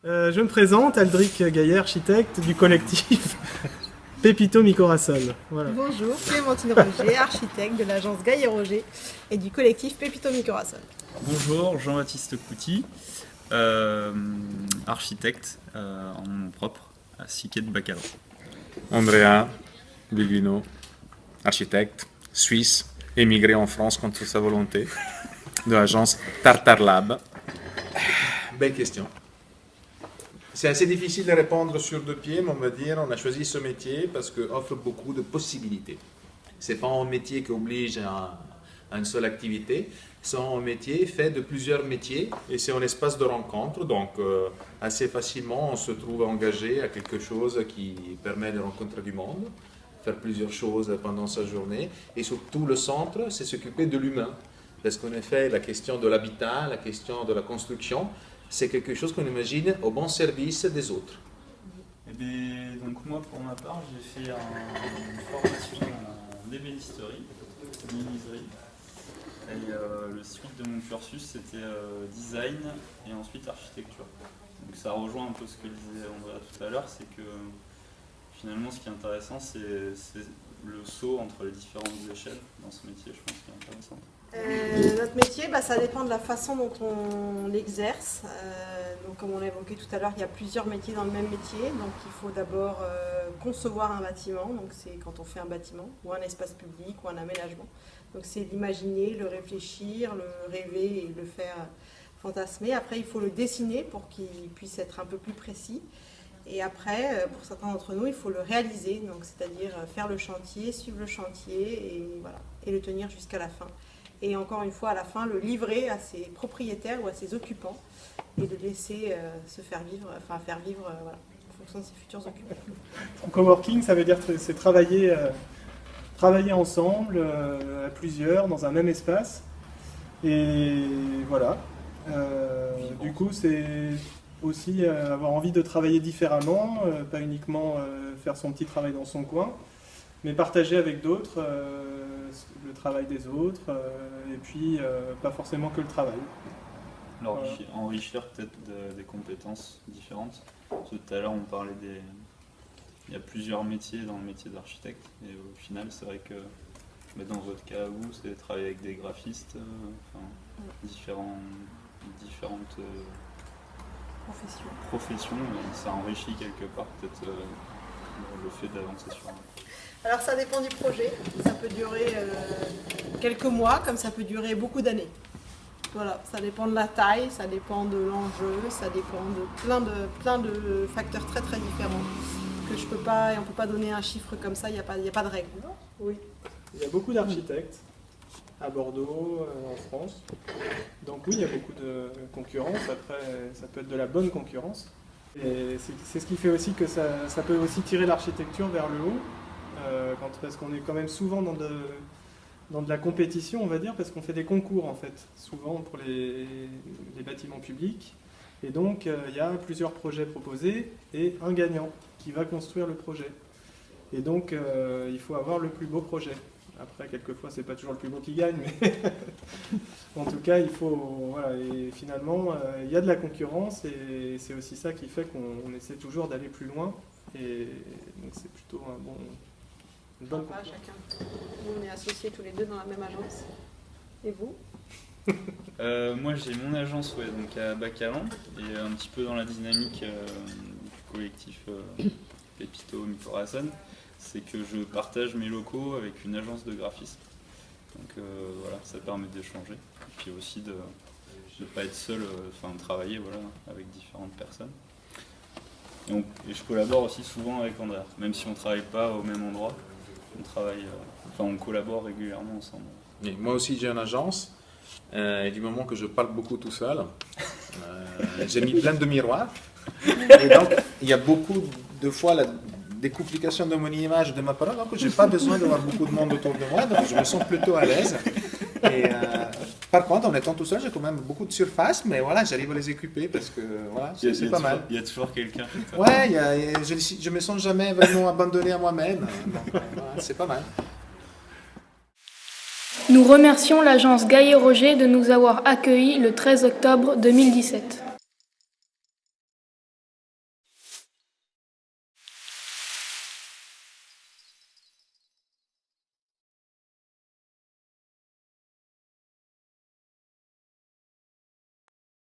Je me présente, Aldric Gaillet, architecte du collectif Pépito Micorasol. Voilà. Bonjour, Clémentine Roger, architecte de l'agence Gaillet Roger et du collectif Pépito Micorasol. Bonjour, Jean-Baptiste Couty, architecte en nom propre à Siquet de Bacalhau. Andrea Bilguino, architecte suisse, émigré en France contre sa volonté, de l'agence Tartar Lab. Belle question. C'est assez difficile de répondre sur deux pieds, mais on va dire on a choisi ce métier parce qu'il offre beaucoup de possibilités. Ce n'est pas un métier qui oblige à une seule activité, c'est un métier fait de plusieurs métiers et c'est un espace de rencontre, donc assez facilement on se trouve engagé à quelque chose qui permet de rencontrer du monde, faire plusieurs choses pendant sa journée et surtout le centre, c'est s'occuper de l'humain. Parce qu'en effet, la question de l'habitat, la question de la construction, c'est quelque chose qu'on imagine au bon service des autres. Et bien, donc moi, pour ma part, j'ai fait une formation en ébénisterie, menuiserie. Et le suite de mon cursus, c'était design et ensuite architecture. Donc ça rejoint un peu ce que disait Andrea tout à l'heure, c'est que finalement, ce qui est intéressant, c'est le saut entre les différentes échelles dans ce métier, je pense, qui est intéressant. Notre métier, ça dépend de la façon dont on l'exerce. Donc, comme on l'a évoqué tout à l'heure, il y a plusieurs métiers dans le même métier. Donc, il faut d'abord concevoir un bâtiment. Donc, c'est quand on fait un bâtiment ou un espace public ou un aménagement. Donc, c'est l'imaginer, le réfléchir, le rêver et le faire fantasmer. Après, il faut le dessiner pour qu'il puisse être un peu plus précis. Et après, pour certains d'entre nous, il faut le réaliser. Donc, c'est-à-dire faire le chantier, suivre le chantier et, voilà, et le tenir jusqu'à la fin. Et encore une fois, à la fin, le livrer à ses propriétaires ou à ses occupants et de laisser faire vivre voilà, en fonction de ses futurs occupants. En coworking, ça veut dire que c'est travailler ensemble, à plusieurs, dans un même espace. Et voilà. Du coup, c'est aussi avoir envie de travailler différemment, pas uniquement faire son petit travail dans son coin, mais partager avec d'autres le travail des autres, et puis pas forcément que le travail. Alors, enrichir peut-être des compétences différentes. Parce que tout à l'heure, on parlait il y a plusieurs métiers dans le métier d'architecte, et au final, c'est vrai que dans votre cas, vous, c'est travailler avec des graphistes, différentes professions, et ça enrichit quelque part peut-être le fait d'avancer sur un. Alors ça dépend du projet, ça peut durer quelques mois comme ça peut durer beaucoup d'années. Voilà, ça dépend de la taille, ça dépend de l'enjeu, ça dépend de plein de facteurs très très différents que on ne peut pas donner un chiffre comme ça, il n'y a pas de règle. Oui, il y a beaucoup d'architectes à Bordeaux, en France. Donc oui, il y a beaucoup de concurrence, après ça peut être de la bonne concurrence. Et c'est ce qui fait aussi que ça peut aussi tirer l'architecture vers le haut. Parce qu'on est quand même souvent dans de la compétition, on va dire, parce qu'on fait des concours en fait, souvent pour les bâtiments publics. Et donc il y a plusieurs projets proposés et un gagnant qui va construire le projet. Et donc il faut avoir le plus beau projet. Après, quelquefois, c'est pas toujours le plus beau qui gagne, mais en tout cas, il faut. Voilà, et finalement, il y a de la concurrence et c'est aussi ça qui fait qu'on essaie toujours d'aller plus loin. Et donc, c'est plutôt une bonne concurrence. Chacun. Nous, on est associés tous les deux dans la même agence. Et vous ? Moi, j'ai mon agence donc à Bacalhau et un petit peu dans la dynamique du collectif Pépito Micorasol. C'est que je partage mes locaux avec une agence de graphisme. Donc voilà, ça permet d'échanger. Et puis aussi de ne pas être seul, de travailler avec différentes personnes. Et je collabore aussi souvent avec Andrea, même si on ne travaille pas au même endroit. On collabore régulièrement ensemble. Et moi aussi j'ai une agence, et du moment que je parle beaucoup tout seul, j'ai mis plein de miroirs. Et donc il y a beaucoup de fois la décomplication de mon image, de ma parole, donc je n'ai pas besoin d'avoir beaucoup de monde autour de moi, donc je me sens plutôt à l'aise. Et par contre, en étant tout seul, j'ai quand même beaucoup de surface, mais voilà, j'arrive à les occuper parce que voilà, c'est pas mal. Il y a toujours quelqu'un. Ouais, je me sens jamais vraiment abandonné à moi-même, donc voilà, c'est pas mal. Nous remercions l'agence Gaillet Roger de nous avoir accueillis le 13 octobre 2017.